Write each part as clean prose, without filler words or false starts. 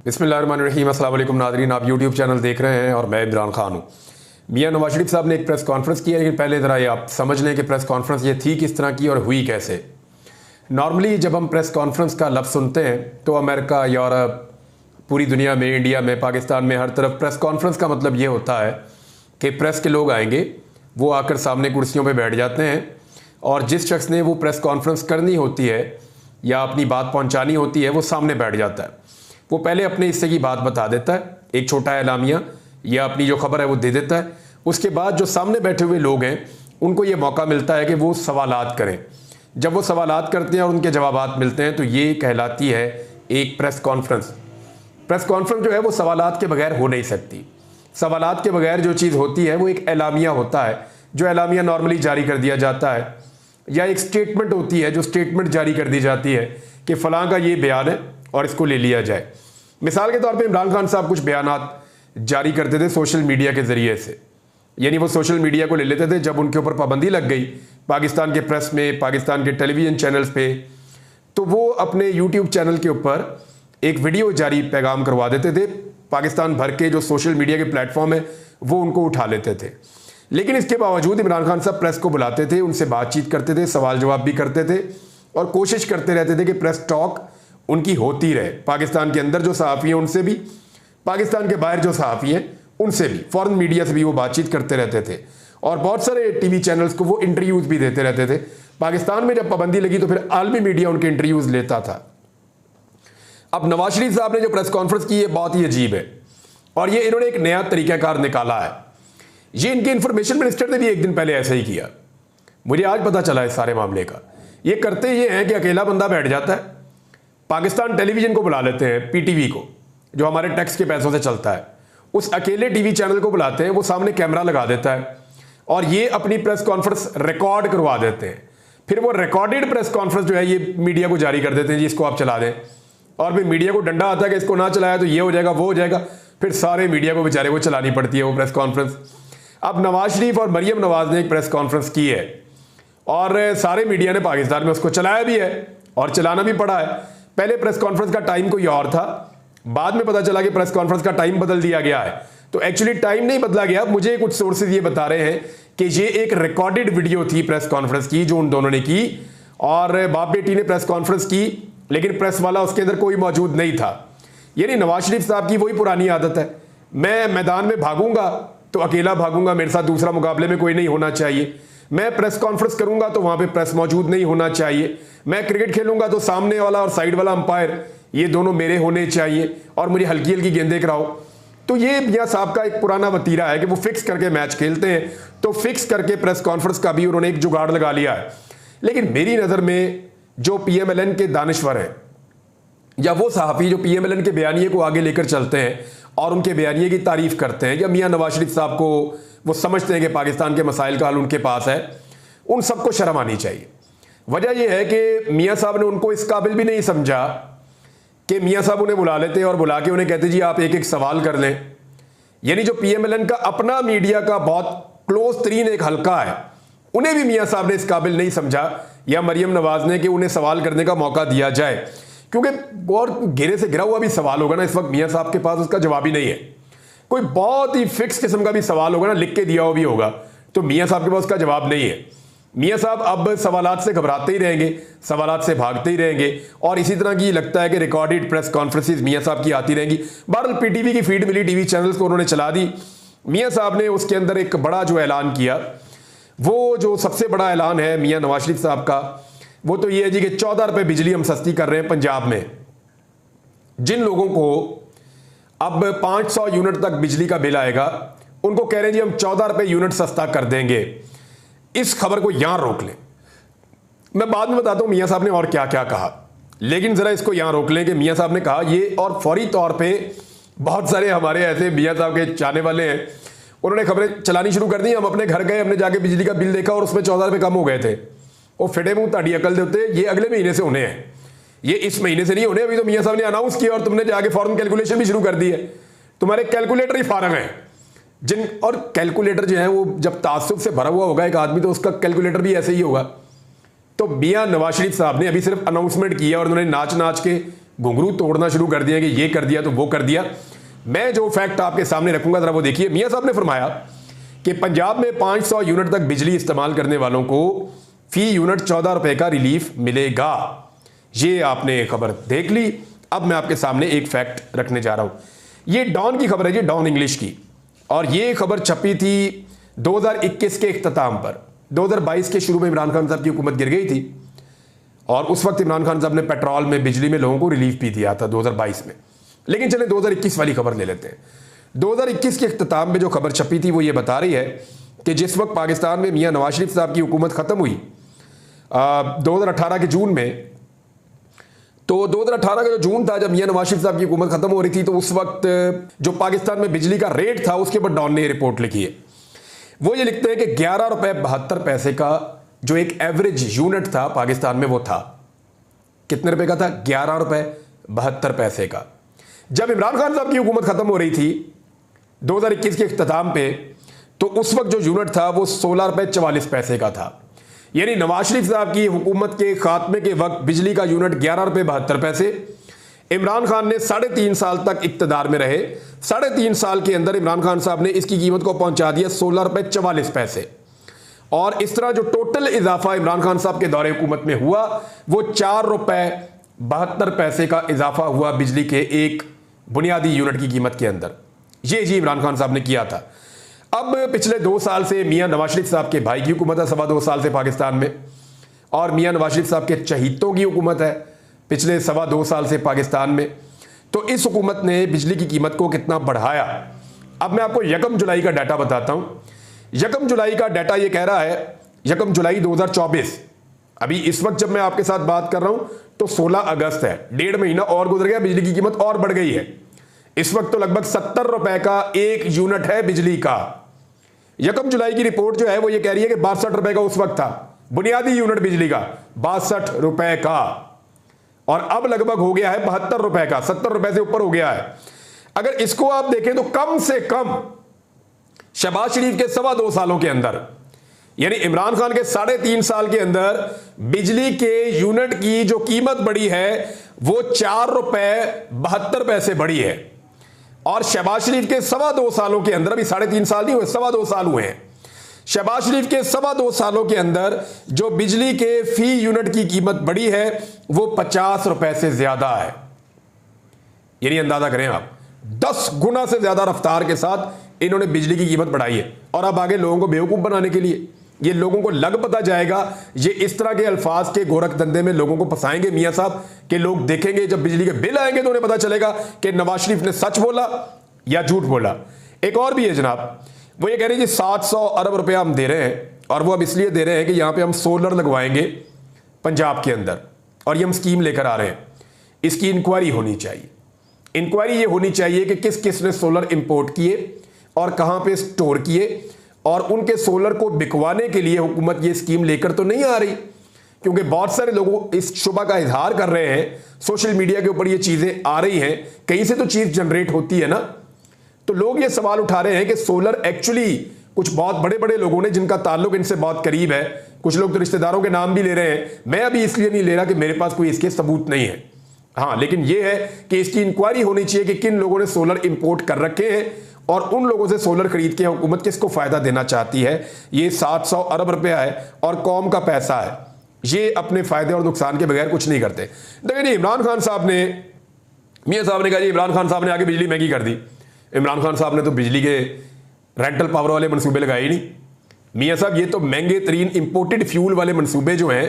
बिस्मिल्लाहिर्रहमानिर्रहीम। अस्सलाम वालेकुम नाज़रीन, आप यूट्यूब चैनल देख रहे हैं और मैं इमरान खान हूँ। मियां नवाज शरीफ साहब ने एक प्रेस कॉन्फ्रेंस की है, लेकिन पहले ज़रा ये आप समझ लें कि प्रेस कॉन्फ्रेंस ये थी किस तरह की और हुई कैसे। नॉर्मली जब हम प्रेस कॉन्फ्रेंस का लफ्ज़ सुनते हैं तो अमेरिका, यूरोप, पूरी दुनिया में, इंडिया में, पाकिस्तान में, हर तरफ प्रेस कॉन्फ्रेंस का मतलब ये होता है कि प्रेस के लोग आएंगे, वो आकर सामने कुर्सियों पर बैठ जाते हैं और जिस शख्स ने वो प्रेस कॉन्फ्रेंस करनी होती है या अपनी बात पहुँचानी होती है वो सामने बैठ जाता है। वो पहले अपने हिस्से की बात बता देता है, एक छोटा एलामिया या अपनी जो खबर है वो दे देता है। उसके बाद जो सामने बैठे हुए लोग हैं उनको ये मौका मिलता है कि वो सवालात करें। जब वो सवालात करते हैं और उनके जवाबात मिलते हैं तो ये कहलाती है एक प्रेस कॉन्फ्रेंस। प्रेस कॉन्फ्रेंस जो है वो सवालात के बगैर हो नहीं सकती। सवालात के बगैर जो चीज़ होती है वो एक एलामिया होता है, जो एलामिया नॉर्मली जारी कर दिया जाता है, या एक स्टेटमेंट होती है जो स्टेटमेंट जारी कर दी जाती है कि फ़लाँ का ये बयान है और इसको ले लिया जाए। मिसाल के तौर पे इमरान खान साहब कुछ बयानात जारी करते थे सोशल मीडिया के ज़रिए से, यानी वो सोशल मीडिया को ले लेते थे। जब उनके ऊपर पाबंदी लग गई पाकिस्तान के प्रेस में, पाकिस्तान के टेलीविज़न चैनल्स पे, तो वो अपने यूट्यूब चैनल के ऊपर एक वीडियो जारी पैगाम करवा देते थे। पाकिस्तान भर के जो सोशल मीडिया के प्लेटफॉर्म है वो उनको उठा लेते थे। लेकिन इसके बावजूद इमरान खान साहब प्रेस को बुलाते थे, उनसे बातचीत करते थे, सवाल जवाब भी करते थे और कोशिश करते रहते थे कि प्रेस टॉक उनकी होती रहे। पाकिस्तान के अंदर जो सहाफ़ी हैं उनसे भी, पाकिस्तान के बाहर जो सहाफ़ी हैं उनसे भी, फॉरेन मीडिया से भी वो बातचीत करते रहते थे और बहुत सारे टीवी चैनल्स को वो इंटरव्यूज़ भी देते रहते थे। पाकिस्तान में जब पाबंदी लगी तो फिर आलमी मीडिया उनके इंटरव्यूज़ लेता था। अब नवाज शरीफ साहब ने जो प्रेस कॉन्फ्रेंस की है बहुत ही अजीब है और ये इन्होंने एक नया तरीक़ाकार निकाला है। ये इनके इंफॉर्मेशन मिनिस्टर ने भी एक दिन पहले ऐसा ही किया। मुझे आज पता चला इस सारे मामले का। ये करते ये हैं कि अकेला बंदा बैठ जाता है, पाकिस्तान टेलीविज़न को बुला लेते हैं, पीटीवी को, जो हमारे टैक्स के पैसों से चलता है, उस अकेले टीवी चैनल को बुलाते हैं, वो सामने कैमरा लगा देता है और ये अपनी प्रेस कॉन्फ्रेंस रिकॉर्ड करवा देते हैं। फिर वो रिकॉर्डेड प्रेस कॉन्फ्रेंस जो है ये मीडिया को जारी कर देते हैं, जी इसको आप चला दें। और फिर मीडिया को डंडा आता है कि इसको ना चलाया तो ये हो जाएगा, वो हो जाएगा। फिर सारे मीडिया को बेचारे को चलानी पड़ती है वो प्रेस कॉन्फ्रेंस। अब नवाज शरीफ और मरियम नवाज ने एक प्रेस कॉन्फ्रेंस की है और सारे मीडिया ने पाकिस्तान में उसको चलाया भी है और चलाना भी पड़ा है। पहले प्रेस कॉन्फ्रेंस का टाइम कोई और था, बाद में पता चला कि प्रेस कॉन्फ्रेंस का टाइम बदल दिया गया है। तो एक्चुअली टाइम नहीं बदला गया। मुझे कुछ सोर्सेज ये बता रहे हैं कि ये एक रिकॉर्डेड वीडियो थी प्रेस कॉन्फ्रेंस की जो उन दोनों ने की और बाप बेटी ने प्रेस कॉन्फ्रेंस की, लेकिन प्रेस वाला उसके अंदर कोई मौजूद नहीं था। यानी नवाज शरीफ साहब की वही पुरानी आदत है, मैं मैदान में भागूंगा तो अकेला भागूंगा, मेरे साथ दूसरा मुकाबले में कोई नहीं होना चाहिए। मैं प्रेस कॉन्फ्रेंस करूंगा तो वहां पे प्रेस मौजूद नहीं होना चाहिए। मैं क्रिकेट खेलूंगा तो सामने वाला और साइड वाला अंपायर ये दोनों मेरे होने चाहिए और मुझे हल्की हल्की गेंदें कराओ। तो ये मियां साहब का एक पुराना वतीरा है कि वो फिक्स करके मैच खेलते हैं, तो फिक्स करके प्रेस कॉन्फ्रेंस का भी उन्होंने एक जुगाड़ लगा लिया है। लेकिन मेरी नज़र में जो PMLN के दानिश्वर हैं या वो सहाफ़ी जो PMLN के बयानिए को आगे लेकर चलते हैं और उनके बयानिए की तारीफ़ करते हैं, या मियां नवाज शरीफ साहब को वो समझते हैं कि पाकिस्तान के मसाइल का हल उनके पास है, उन सबको शर्म आनी चाहिए। वजह यह है कि मियां साहब ने उनको इस काबिल भी नहीं समझा कि मियां साहब उन्हें बुला लेते और बुला के उन्हें कहते जी आप एक एक सवाल कर लें। यानी जो PMLN का अपना मीडिया का बहुत क्लोज तरीन एक हल्का है, उन्हें भी मियां साहब ने इस काबिल नहीं समझा या मरियम नवाज ने कि उन्हें सवाल करने का मौका दिया जाए, क्योंकि और घेरे से घिरा हुआ भी सवाल होगा ना इस वक्त मियां साहब के पास, उसका जवाब ही नहीं है। कोई बहुत ही फिक्स किस्म का भी सवाल होगा ना, लिख के दिया हुआ भी होगा, तो मियां साहब के पास उसका जवाब नहीं है। मियां साहब अब सवालात से घबराते ही रहेंगे, सवालात से भागते ही रहेंगे और इसी तरह की लगता है कि रिकॉर्डेड प्रेस कॉन्फ्रेंसेस मियां साहब की आती रहेंगी। बहरहाल PTV की फीड मिली, टीवी चैनल्स को उन्होंने चला दी। मियां साहब ने उसके अंदर एक बड़ा जो ऐलान किया, वो जो सबसे बड़ा ऐलान है मियां नवाज शरीफ साहब का, वो तो ये है जी कि 14 रुपये बिजली हम सस्ती कर रहे हैं पंजाब में। जिन लोगों को अब 500 यूनिट तक बिजली का बिल आएगा उनको कह रहे हैं जी हम 14 रुपये यूनिट सस्ता कर देंगे। इस खबर को यहां रोक लें, मैं बाद में बताता हूं मियां साहब ने और क्या क्या कहा, लेकिन जरा इसको यहां रोक लें कि मियां साहब ने कहा ये, और फौरी तौर पे बहुत सारे हमारे ऐसे मियां साहब के चाहने वाले हैं, उन्होंने खबरें चलानी शुरू कर दी। हम अपने घर गए, हमने जाके बिजली का बिल देखा और उसमें 14 रुपये कम हो गए थे। वो फिटे मुंह ताड़ी अकल देते, ये अगले महीने से होने हैं, ये इस महीने से नहीं होने। अभी तो मियां साहब ने अनाउंस किया और तुमने जाके फौरन कैलकुलेशन भी शुरू कर दी है। तुम्हारे कैलकुलेटर ही फारग हैं जिन, और कैलकुलेटर जो है वो जब तासुब से भरा हुआ होगा एक आदमी तो उसका कैलकुलेटर भी ऐसे ही होगा। तो मियां नवाज शरीफ साहब ने अभी सिर्फ अनाउंसमेंट किया और उन्होंने नाच नाच के घुंघरू तोड़ना शुरू कर दिया कि ये कर दिया तो वो कर दिया। मैं जो फैक्ट आपके सामने रखूंगा जरा वो देखिए। मियां साहब ने फरमाया कि पंजाब में 500 यूनिट तक बिजली इस्तेमाल करने वालों को फी यूनिट 14 रुपए का रिलीफ मिलेगा। ये आपने खबर देख ली। अब मैं आपके सामने एक फैक्ट रखने जा रहा हूं। ये डॉन की खबर है जी, डॉन इंग्लिश की, और ये खबर छपी थी 2021 के इख्तिताम पर। 2022 के शुरू में इमरान खान साहब की हुकूमत गिर गई थी और उस वक्त इमरान खान साहब ने पेट्रोल में, बिजली में लोगों को रिलीफ भी दिया था 2022 में। लेकिन चले 2021 वाली खबर ले लेते हैं। 2021 के इख्तिताम में जो खबर छपी थी वो ये बता रही है कि जिस वक्त पाकिस्तान में मियां नवाज शरीफ साहब की हुकूमत खत्म हुई 2018 के जून में, तो 2018 का जो जून था जब मियां नवाज शरीफ साहब की हुकूमत खत्म हो रही थी, तो उस वक्त जो पाकिस्तान में बिजली का रेट था उसके ऊपर डॉन ने रिपोर्ट लिखी है। वो ये लिखते हैं कि 11 रुपए 72 पैसे का जो एक एवरेज यूनिट था पाकिस्तान में, वो था कितने रुपए का था? 11 रुपए 72 पैसे का। जब इमरान खान साहब की हुकूमत खत्म हो रही थी 2021 के इख्तिताम पे, तो उस वक्त जो यूनिट था वो 16 रुपए 44 पैसे का था। यानी नवाज शरीफ साहब की हुकूमत के खात्मे के वक्त बिजली का यूनिट 11 रुपए 72 पैसे। इमरान खान ने 3.5 साल तक इक्तदार में रहे। 3.5 साल के अंदर इमरान खान साहब ने इसकी कीमत को पहुंचा दिया 16 रुपए 44 पैसे। और इस तरह जो टोटल इजाफा इमरान खान साहब के दौरे हुकूमत में हुआ वो 4 रुपए 72 पैसे का इजाफा हुआ बिजली के एक बुनियादी यूनिट की कीमत के अंदर। ये जी इमरान खान साहब ने किया था। अब पिछले 2 साल से मियां नवाज शरीफ साहब के भाई की हुकूमत है, 2.25 साल से पाकिस्तान में, और मियां नवाज शरीफ साहब के चहीतों की हुकूमत है पिछले 2.25 साल से पाकिस्तान में। तो इस हुकूमत ने बिजली की कीमत को कितना बढ़ाया। अब मैं आपको 1 जुलाई का डाटा बताता हूं। 1 जुलाई का डाटा ये कह रहा है, 1 जुलाई 2024, अभी इस वक्त जब मैं आपके साथ बात कर रहा हूं तो 16 अगस्त है, 1.5 महीना और गुजर गया, बिजली की कीमत और बढ़ गई है। इस वक्त तो लगभग 70 रुपए का एक यूनिट है बिजली का। 1 जुलाई की रिपोर्ट जो है वो ये कह रही है कि 62 रुपए का उस वक्त था बुनियादी यूनिट बिजली का, 62 रुपए का, और अब लगभग हो गया है 72 रुपए का, 70 रुपए से ऊपर हो गया है। अगर इसको आप देखें तो कम से कम शहबाज शरीफ के 2.25 सालों के अंदर, यानी इमरान खान के 3.5 साल के अंदर बिजली के यूनिट की जो कीमत बढ़ी है वो 4 रुपए 72 पैसे बढ़ी है। और शहबाज शरीफ के 2.25 सालों के अंदर, अभी 3.5 साल नहीं हुए, 2.25 साल हुए हैं, शहबाज शरीफ के 2.25 सालों के अंदर जो बिजली के फी यूनिट की कीमत बढ़ी है वो 50 रुपए से ज्यादा है। यानी अंदाजा करें आप, 10 गुना से ज्यादा रफ्तार के साथ इन्होंने बिजली की कीमत बढ़ाई है। और अब आगे लोगों को बेवकूफ बनाने के लिए, ये लोगों को लग पता जाएगा, ये इस तरह के अल्फाज के गोरख धंधे में लोगों को फंसाएंगे मियां साहब, कि लोग देखेंगे जब बिजली के बिल आएंगे तो उन्हें पता चलेगा कि नवाज शरीफ ने सच बोला या झूठ बोला। एक और भी है जनाब, वो ये कह रहे हैं जी 700 अरब रुपया हम दे रहे हैं, और वो अब इसलिए दे रहे हैं कि यहां पे हम सोलर लगवाएंगे पंजाब के अंदर, और ये हम स्कीम लेकर आ रहे हैं। इसकी इंक्वायरी होनी चाहिए। इंक्वायरी ये होनी चाहिए कि किस किस ने सोलर इंपोर्ट किए और कहां पे स्टोर किए, और उनके सोलर को बिकवाने के लिए हुकूमत ये स्कीम लेकर तो नहीं आ रही, क्योंकि बहुत सारे लोग इस शुबा का इजहार कर रहे हैं, सोशल मीडिया के ऊपर ये चीजें आ रही हैं, कहीं से तो चीज जनरेट होती है ना। तो लोग ये सवाल उठा रहे हैं कि सोलर एक्चुअली कुछ बहुत बड़े बड़े लोगों ने जिनका ताल्लुक इनसे बहुत करीब है, कुछ लोग तो रिश्तेदारों के नाम भी ले रहे हैं, मैं अभी इसलिए नहीं ले रहा कि मेरे पास कोई इसके सबूत नहीं है, हाँ, लेकिन यह है कि इसकी इंक्वायरी होनी चाहिए कि किन लोगों ने सोलर इंपोर्ट कर रखे हैं और उन लोगों से सोलर खरीद के हुकूमत किसको फायदा देना चाहती है। ये 700 अरब रुपया है और कौम का पैसा है, ये अपने फायदे और नुकसान के बगैर कुछ नहीं करते। देखिए इमरान खान साहब ने, मियां साहब ने कहा जी इमरान खान साहब ने आगे बिजली महंगी कर दी। इमरान खान साहब ने तो बिजली के रेंटल पावर वाले मनसूबे लगाए ही नहीं। मियां साहब ये तो महंगे तरीन इंपोर्टेड फ्यूल वाले मनसूबे जो हैं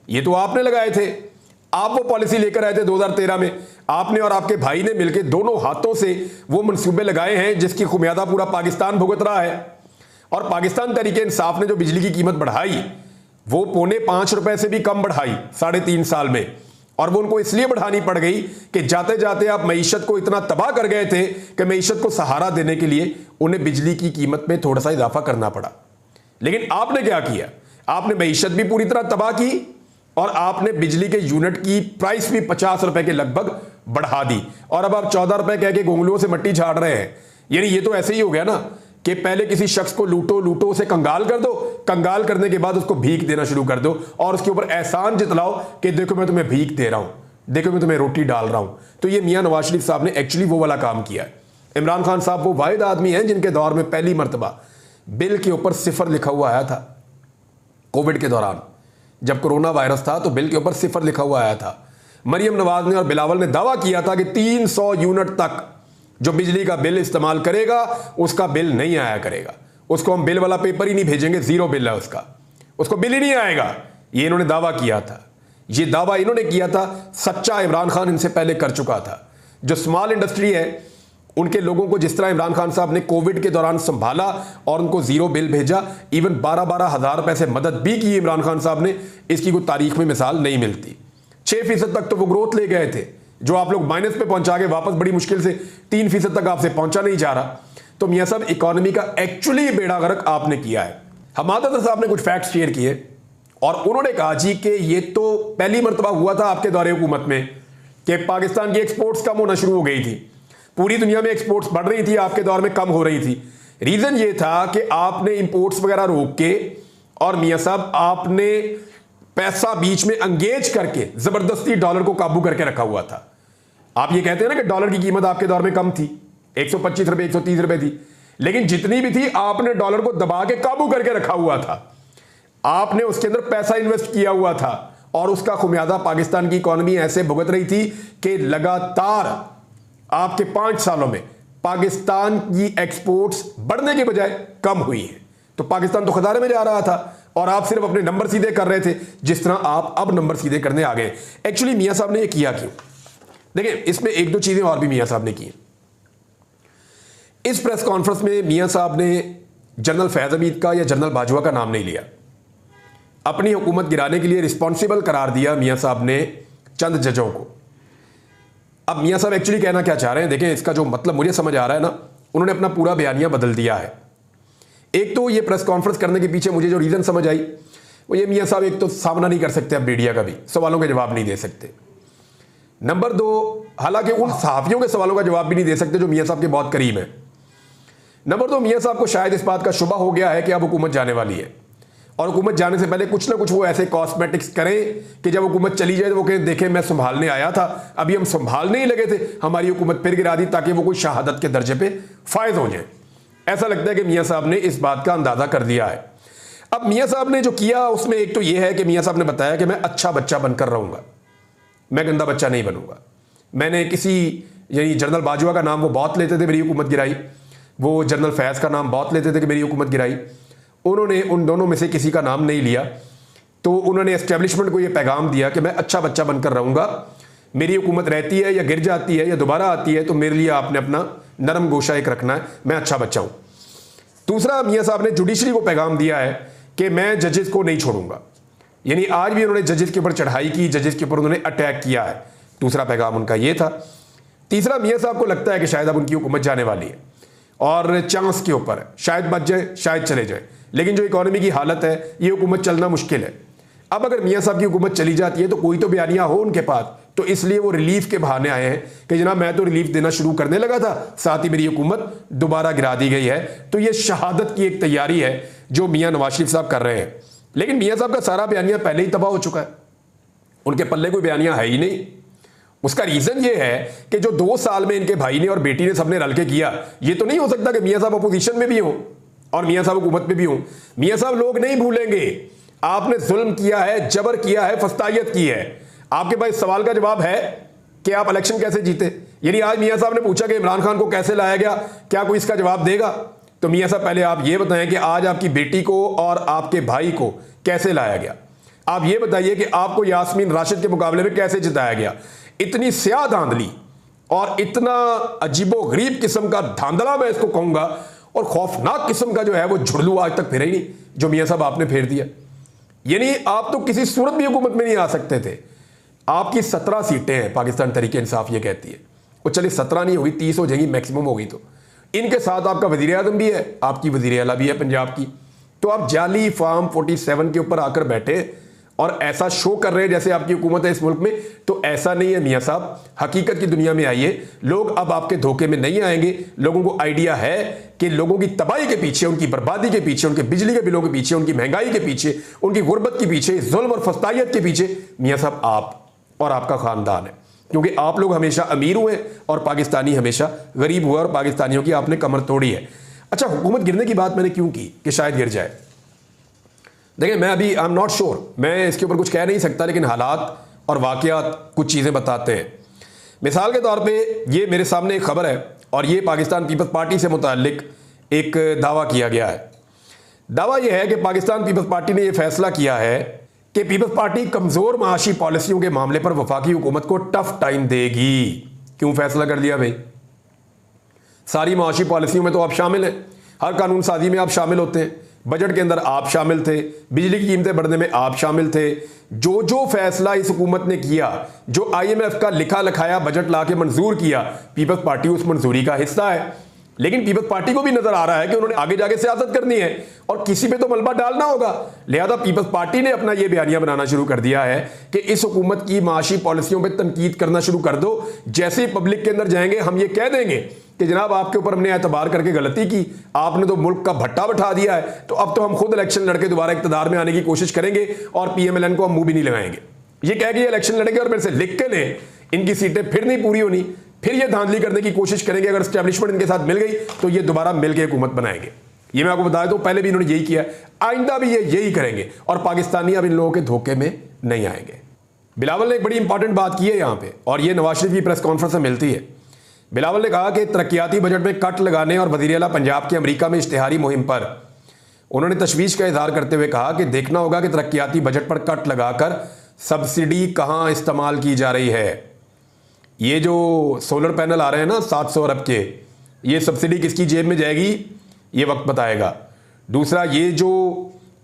ये तो आपने लगाए थे। आप वो पॉलिसी लेकर आए थे 2013 में, आपने और आपके भाई ने मिलकर दोनों हाथों से वो मनसूबे लगाए हैं जिसकी खुमियादा पूरा पाकिस्तान भुगत रहा है। और पाकिस्तान तहरीक इंसाफ ने जो बिजली की कीमत बढ़ाई वो 4.25 रुपए से भी कम बढ़ाई 3.5 साल में, और वो उनको इसलिए बढ़ानी पड़ गई कि जाते जाते आप मईशत को इतना तबाह कर गए थे कि मईशत को सहारा देने के लिए उन्हें बिजली की कीमत में थोड़ा सा इजाफा करना पड़ा। लेकिन आपने क्या किया, आपने मईशत भी पूरी तरह तबाह की और आपने बिजली के यूनिट की प्राइस भी 50 रुपए के लगभग बढ़ा दी, और अब आप 14 रुपए कह के गोंगलुओं से मट्टी झाड़ रहे हैं। यानी ये तो ऐसे ही हो गया ना कि पहले किसी शख्स को लूटो लूटो, उसे कंगाल कर दो, कंगाल करने के बाद उसको भीख देना शुरू कर दो और उसके ऊपर एहसान जितलाओ कि देखो मैं तुम्हें भीख दे रहा हूं। देखो मैं तुम्हें रोटी डाल रहा हूं। तो ये मियां नवाज शरीफ साहब ने एक्चुअली वो वाला काम किया है। इमरान खान साहब वो वाहिद आदमी हैं जिनके दौर में पहली मरतबा बिल के ऊपर 0 लिखा हुआ आया था। कोविड के दौरान जब कोरोना वायरस था तो बिल के ऊपर 0 लिखा हुआ आया था। मरियम नवाज ने और बिलावल ने दावा किया था कि 300 यूनिट तक जो बिजली का बिल इस्तेमाल करेगा उसका बिल नहीं आया करेगा, उसको हम बिल वाला पेपर ही नहीं भेजेंगे, 0 बिल है उसका, उसको बिल ही नहीं आएगा। ये इन्होंने दावा किया था। ये दावा इन्होंने किया था, सच्चा इमरान खान इनसे पहले कर चुका था। जो स्मॉल इंडस्ट्री है उनके लोगों को जिस तरह इमरान खान साहब ने कोविड के दौरान संभाला और उनको 0 बिल भेजा, इवन 12-12 हज़ार रुपए से मदद भी की इमरान खान साहब ने, इसकी कोई तारीख में मिसाल नहीं मिलती। 6% तक तो वो ग्रोथ ले गए थे, जो आप लोग माइनस पे पहुंचा के वापस बड़ी मुश्किल से 3% तक आपसे पहुंचा नहीं जा रहा। तो मियां साहब इकोनॉमी का एक्चुअली बेड़ा गर्क आपने किया है। हमादा साहब ने कुछ फैक्ट्स शेयर किए और उन्होंने कहा जी कि ये तो पहली मरतबा हुआ था आपके दौरे हुकूमत में कि पाकिस्तान की एक्सपोर्ट्स कम होना शुरू हो गई थी। पूरी दुनिया में एक्सपोर्ट्स बढ़ रही थी, आपके दौर में कम हो रही थी। रीजन ये था कि आपने इंपोर्ट्स वगैरह रोक के और मियां साहब आपने पैसा बीच में अंगेज करके जबरदस्ती डॉलर को काबू करके रखा हुआ था। आप ये कहते हैं ना कि डॉलर की कीमत आपके दौर में कम थी, 125 रुपए 130 रुपए थी, लेकिन जितनी भी थी आपने डॉलर को दबा के काबू करके रखा हुआ था। आपने उसके अंदर पैसा इन्वेस्ट किया हुआ था और उसका खुमियाजा पाकिस्तान की इकोनॉमी ऐसे भुगत रही थी कि लगातार आपके 5 सालों में पाकिस्तान की एक्सपोर्ट्स बढ़ने के बजाय कम हुई है। तो पाकिस्तान तो खसारे में जा रहा था और आप सिर्फ अपने नंबर सीधे कर रहे थे, जिस तरह आप अब नंबर सीधे करने आ गए। एक्चुअली मियां साहब ने ये किया क्यों? देखिए, इसमें 1-2 चीजें और भी मियां साहब ने की। इस प्रेस कॉन्फ्रेंस में मियां साहब ने जनरल फैज हमीद का या जनरल बाजवा का नाम नहीं लिया। अपनी हुकूमत गिराने के लिए रिस्पॉन्सिबल करार दिया मियां साहब ने चंद जजों को। अब मियां साहब एक्चुअली कहना क्या चाह रहे हैं, देखें इसका जो मतलब मुझे समझ आ रहा है ना, उन्होंने अपना पूरा बयानिया बदल दिया है। एक तो ये प्रेस कॉन्फ्रेंस करने के पीछे मुझे जो रीजन समझ आई वो ये, मियां साहब एक तो सामना नहीं कर सकते अब मीडिया का भी, सवालों के जवाब नहीं दे सकते। नंबर 2, हालांकि उन सहाफियों के सवालों का जवाब भी नहीं दे सकते जो मियां साहब के बहुत करीब है। नंबर 2, मियां साहब को शायद इस बात का शुबा हो गया है कि अब हुकूमत जाने वाली है और हुकूमत जाने से पहले कुछ ना कुछ वो ऐसे कॉस्मेटिक्स करें कि जब हुकूमत चली जाए तो वो कहें देखें मैं संभालने आया था, अभी हम संभालने ही लगे थे, हमारी हुकूमत फिर गिरा दी, ताकि वो कोई शहादत के दर्जे पे फायद हो जाए। ऐसा लगता है कि मियां साहब ने इस बात का अंदाजा कर दिया है। अब मियां साहब ने जो किया उसमें एक तो ये है कि मियां साहब ने बताया कि मैं अच्छा बच्चा बनकर रहूंगा, मैं गंदा बच्चा नहीं बनूंगा। मैंने किसी यानी जनरल बाजवा का नाम वो बहुत लेते थे, मेरी हुकूमत गिराई। वो जनरल फैज का नाम बहुत लेते थे कि मेरी हुकूमत गिराई। उन्होंने उन दोनों में से किसी का नाम नहीं लिया। तो उन्होंने एस्टेब्लिशमेंट को ये पैगाम दिया कि मैं अच्छा बच्चा बनकर रहूंगा, मेरी हुकूमत रहती है या गिर जाती है या दोबारा आती है तो मेरे लिए आपने अपना नरम गोशा एक रखना है, मैं अच्छा बच्चा हूं। दूसरा, मियां साहब ने जुडिशरी को पैगाम दिया है कि मैं जजेस को नहीं छोड़ूंगा, यानी आज भी उन्होंने जजेस के ऊपर चढ़ाई की, जजेस के ऊपर उन्होंने अटैक किया है। दूसरा पैगाम उनका ये था। तीसरा, मियां साहब को लगता है कि शायद अब उनकी हुकूमत जाने वाली है और चांस के ऊपर है, शायद बच जाए शायद चले जाए, लेकिन जो इकोनॉमी की हालत है ये हुकूमत चलना मुश्किल है। अब अगर मियां साहब की हुकूमत चली जाती है तो कोई तो बयानिया हो उनके पास, तो इसलिए वो रिलीफ के बहाने आए हैं कि जनाब मैं तो रिलीफ देना शुरू करने लगा था, साथ ही मेरी हुकूमत दोबारा गिरा दी गई है। तो ये शहादत की एक तैयारी है जो मियां नवाज शरीफ साहब कर रहे हैं। लेकिन मियां साहब का सारा बयानिया पहले ही तबाह हो चुका है, उनके पल्ले कोई बयानिया है ही नहीं। उसका रीजन ये है कि जो 2 साल में इनके भाई ने और बेटी ने सबने रल के किया, ये तो नहीं हो सकता कि मियां साहब अपोजिशन में भी हो और मियां साहब हुकूमत में भी हो। मियां साहब लोग नहीं भूलेंगे, आपने जुल्म किया है, जबर किया है, फस्तायत की है। आपके पास सवाल का जवाब है कि आप इलेक्शन कैसे जीते। यानी आज मियां साहब ने पूछा कि इमरान खान को कैसे लाया गया, क्या कोई इसका जवाब देगा? तो मियां साहब पहले आप ये बताएं कि आज आपकी बेटी को और आपके भाई को कैसे लाया गया। आप ये बताइए कि आपको यास्मीन राशिद के मुकाबले में कैसे जिताया गया। इतनी स्याह धांधली और इतना अजीबो गरीब किस्म का धांधला मैं इसको कहूंगा और खौफनाक किस्म का जो है वो झुड़लू आज तक फिरा ही नहीं जो मियां साहब आपने फेर दिया। यानी आप तो किसी सूरत भी हुकूमत में नहीं आ सकते थे। आपकी 17 सीटें हैं, पाकिस्तान तहरीक इंसाफ ये कहती है। वो चलिए 17 नहीं होगी, 30 हो जाएंगी मैक्सिमम होगी। तो इनके साथ आपका वजीर आजम भी है, आपकी वजीर आला भी है पंजाब की। तो आप जाली फार्म 47 के ऊपर आकर बैठे और ऐसा शो कर रहे हैं जैसे आपकी हुकूमत है इस मुल्क में। तो ऐसा नहीं है मियां साहब, हकीकत की दुनिया में आइए। लोग अब आपके धोखे में नहीं आएंगे। लोगों को आइडिया है कि लोगों की तबाही के पीछे, उनकी बर्बादी के पीछे, उनके बिजली के बिलों के पीछे, उनकी महंगाई के पीछे, उनकी गुर्बत के पीछे, जुल्म और फस्तायत के पीछे मियां साहब आप और आपका ख़ानदान है, क्योंकि आप लोग हमेशा अमीर हुए और पाकिस्तानी हमेशा गरीब हुआ और पाकिस्तानियों की आपने कमर तोड़ी है। अच्छा, हुकूमत गिरने की बात मैंने क्यों की कि शायद गिर जाए। देखिए, मैं अभी आई एम नॉट श्योर, मैं इसके ऊपर कुछ कह नहीं सकता, लेकिन हालात और वाक़यात कुछ चीज़ें बताते हैं। मिसाल के तौर पे ये मेरे सामने एक खबर है और ये पाकिस्तान पीपल्स पार्टी से मुताल्लिक एक दावा किया गया है। दावा यह है कि पाकिस्तान पीपल्स पार्टी ने यह फैसला किया है कि पीपल्स पार्टी कमज़ोर माशी पॉलिसियों के मामले पर वफाकी हुकूमत को टफ टाइम देगी। क्यों फैसला कर लिया भाई? सारी माशी पॉलिसियों में तो आप शामिल हैं, हर कानून साजी में आप शामिल होते हैं, बजट के अंदर आप शामिल थे, बिजली की कीमतें बढ़ने में आप शामिल थे। जो जो फैसला इस हुकूमत ने किया, जो IMF का लिखा लिखाया बजट ला के मंजूर किया, पीपल्स पार्टी उस मंजूरी का हिस्सा है। लेकिन पीपल्स पार्टी को भी नजर आ रहा है कि उन्होंने आगे जाके सियासत करनी है और किसी पे तो मलबा डालना होगा। लिहाजा पीपल्स पार्टी ने अपना यह बयानिया बनाना शुरू कर दिया है कि इस हुकूमत की माशी पॉलिसियों पे तनकीद करना शुरू कर दो। जैसे ही पब्लिक के अंदर जाएंगे, हम ये कह देंगे कि जनाब आपके ऊपर हमने एतबार करके गलती की, आपने तो मुल्क का भट्टा बैठा दिया है, तो अब तो हम खुद इलेक्शन लड़के दोबारा इक़्तिदार में आने की कोशिश करेंगे और PMLN को हम मुंह भी नहीं लगाएंगे। ये कह के इलेक्शन लड़ेंगे और मेरे से लिख के लें, इनकी सीटें फिर नहीं पूरी होनी, फिर ये धांधली करने की कोशिश करेंगे। अगर एस्टैब्लिशमेंट इनके साथ मिल गई तो ये दोबारा मिल के हुकूमत बनाएंगे। ये मैं आपको बता दूं, पहले भी इन्होंने यही किया, आइंदा भी ये यही करेंगे और पाकिस्तानी अब इन लोगों के धोखे में नहीं आएंगे। बिलावल ने एक बड़ी इंपॉर्टेंट बात की है यहाँ पे और ये नवाज शरीफ की प्रेस कॉन्फ्रेंस में मिलती है। बिलावल ने कहा कि तरक्याती बजट में कट लगाने और वज़ीर आला पंजाब के अमेरिका में इश्तिहारी मुहिम पर उन्होंने तशवीश का इजहार करते हुए कहा कि देखना होगा कि तरक्याती बजट पर कट लगाकर सब्सिडी कहाँ इस्तेमाल की जा रही है। ये जो सोलर पैनल आ रहे हैं ना 700 अरब के, ये सब्सिडी किसकी जेब में जाएगी ये वक्त बताएगा। दूसरा, ये जो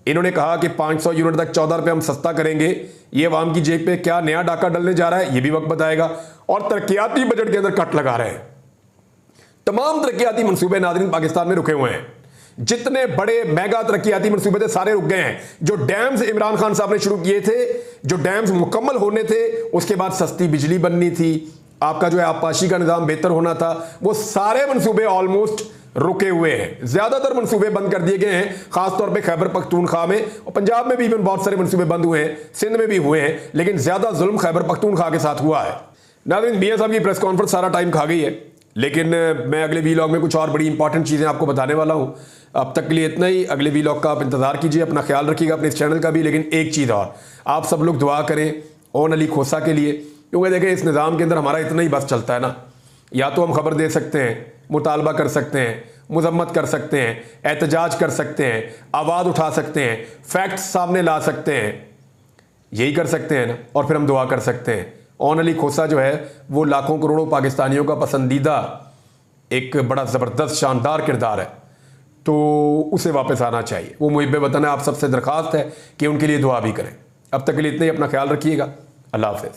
इन्होंने कहा कि 500 यूनिट तक 14 रुपये हम सस्ता करेंगे, ये अवाम की जेब पे क्या नया डाका डलने जा रहा है ये भी वक्त बताएगा। और तरक्याती बजट के अंदर कट लगा रहे हैं। तमाम तरक्याती मनसूबे नाज़रीन पाकिस्तान में रुके हुए हैं। जितने बड़े मेगा तरक्याती मनसूबे थे सारे रुक गए हैं। जो डैम्स इमरान खान साहब ने शुरू किए थे, जो डैम्स मुकम्मल होने थे, उसके बाद सस्ती बिजली बननी थी, आपका जो है आबपाशी का निज़ाम बेहतर होना था, वो सारे मनसूबे ऑलमोस्ट रुके हुए हैं। ज्यादातर मनसूबे बंद कर दिए गए हैं, खासतौर पे खैबर पख्तूनख्वा में और पंजाब में भी बहुत सारे मनसूबे बंद हुए हैं, सिंध में भी हुए हैं, लेकिन ज्यादा जुल्म खैबर पख्तूनख्वा के साथ हुआ है। नाज़रीन, मियां साहब की प्रेस कॉन्फ्रेंस सारा टाइम खा गई है, लेकिन मैं अगले वीलॉग में कुछ और बड़ी इंपॉर्टेंट चीज़ें आपको बताने वाला हूँ। अब तक के लिए इतना ही। अगले वीलॉग का आप इंतजार कीजिए, अपना ख्याल रखिएगा, अपने इस चैनल का भी। लेकिन एक चीज़ और, आप सब लोग दुआ करें ओन अली खोसा के लिए, क्योंकि देखें इस निज़ाम के अंदर हमारा इतना ही बस चलता है ना। या तो हम खबर दे सकते हैं, मुतालबा कर सकते हैं, मुजम्मत कर सकते हैं, एहतजाज कर सकते हैं, आवाज़ उठा सकते हैं, फैक्ट्स सामने ला सकते हैं, यही कर सकते हैं ना, और फिर हम दुआ कर सकते हैं। ओन अली खोसा जो है वो लाखों करोड़ों पाकिस्तानियों का पसंदीदा एक बड़ा ज़बरदस्त शानदार किरदार है, तो उसे वापस आना चाहिए। वो मुहिब्बे वतन है, आप सबसे दरख्वास्त है कि उनके लिए दुआ भी करें। अब तक के लिए इतना ही, अपना ख्याल रखिएगा। अल्लाह हाफ़िज़।